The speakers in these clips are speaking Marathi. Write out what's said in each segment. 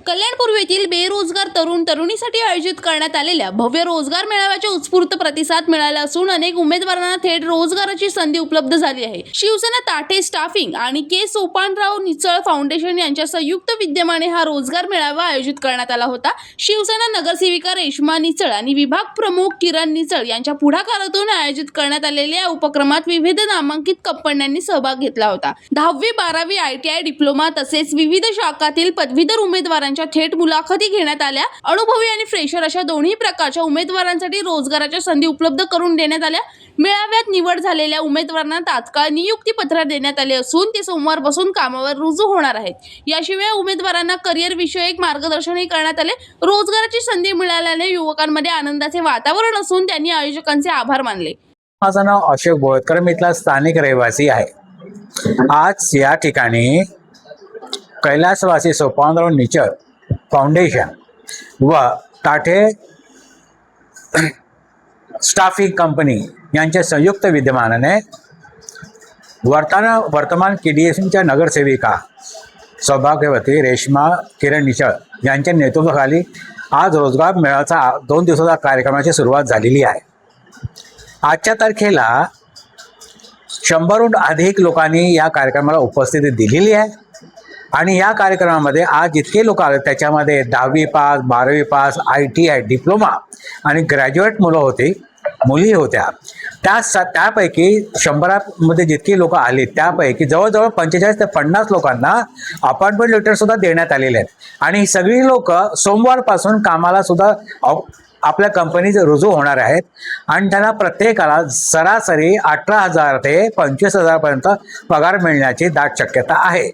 कल्याणपूर्व येथील बेरोजगार तरुण तरुणीसाठी आयोजित करण्यात आलेल्या भव्य रोजगार मेळाव्याचा उत्स्फूर्त प्रतिसाद मिळाला असून अनेक उमेदवारांना थेट रोजगाराची संधी उपलब्ध झाली आहे। शिवसेना ताठे स्टाफिंग आणि के सोपानराव निचळ फाउंडेशन यांच्या संयुक्त विद्यमाने हा रोजगार मेळावा आयोजित करण्यात आला होता। शिवसेना नगरसेविका रेश्मा निचळ आणि विभाग प्रमुख किरण निचळ यांच्या पुढाकारातून आयोजित करण्यात आलेल्या या उपक्रमात विविध नामांकित कंपन्यांनी सहभाग घेतला होता। 10वी 12वी ITI डिप्लोमा तसेच विविध शाखातील पदवीधर उमेदवारांच्या थेट मुलाखती घेण्यात आल्या। अनुभवी आणि फ्रेशर अशा दोन्ही प्रकारच्या उमेदवारांसाठी रोजगाराच्या संधी उपलब्ध करून देण्यात आल्या। मेळाव्यात निवड झालेल्या उमेदवारांना तात्काळ नियुक्ती पत्र देण्यात आले असून ते सोमवारपासून कामावर रुजू होणार आहेत। याशिवाय उमेदवारांना करिअर विषयक मार्गदर्शनही करण्यात आले। रोजगाराची संधी मिळाल्याने युवकांमध्ये आनंदाचे वातावरण असून त्यांनी आयोजकांचे आभार मानले। माझं नाव अशोक बोळतकर, मी इथला स्थानिक रहिवासी आहे। आज या ठिकाणी कैलासवासी सोपानराव निचळ फाउंडेशन व ताठे स्टाफिंग कंपनी यांच्या संयुक्त विद्यमानाने वर्तमान KDSच्या नगरसेविका सौभाग्यवती रेश्मा किरण निचळ यांच्या नेतृत्वाखाली आज रोजगार मेळाव्याचा 2 दिवसाचा कार्यक्रमाची सुरुवात झालेली आहे। आजच्या तारखेला 100हून अधिक लोकांनी या कार्यक्रमाला उपस्थिती दिलेली आहे आणि या कार्यक्रमामध्ये आज जितके लोक आले त्याच्यामध्ये 10वी पास 12वी पास ITI डिप्लोमा आणि ग्रॅज्युएट मुली होत्या। त्यापैकी 100मध्ये जितकी लोक आली त्यापैकी जवळजवळ 45 ते 50 लोकांना अपॉइंटमेंट लेटर सुद्धा देण्यात आलेले आहेत आणि ही सगळी लोक सोमवारपासून कामाला सुद्धा आपल्या कंपनीत रुजू होणार आहेत आणि त्यांना प्रत्येकाला सरासरी 18,000 ते 25,000 पर्यंत पगार मिळण्याची दाट शक्यता आहे।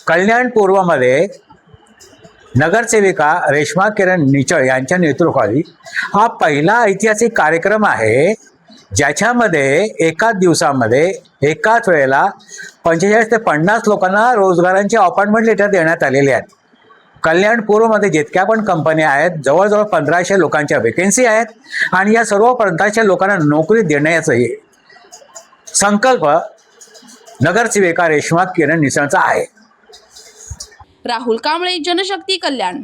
कल्याण पूर्वमध्ये नगरसेविका रेश्मा किरण निचळ यांच्या नेतृत्वाखाली हा पहिला ऐतिहासिक कार्यक्रम आहे ज्याच्यामध्ये एकाच दिवसामध्ये एकाच वेळेला 45 ते 50 लोकांना रोजगारांचे अपॉइंटमेंट लेटर देण्यात आलेले आहेत। कल्याण पूर्वमध्ये जितक्या पण कंपन्या आहेत जवळजवळ 1500 लोकांच्या वेकेन्सी आहेत आणि या सर्व 1500 लोकांना नोकरी देण्याचाही संकल्प नगरसेविका रेश्मा किरण निचळचा आहे। राहुल कांबळे, जनशक्ती, कल्याण।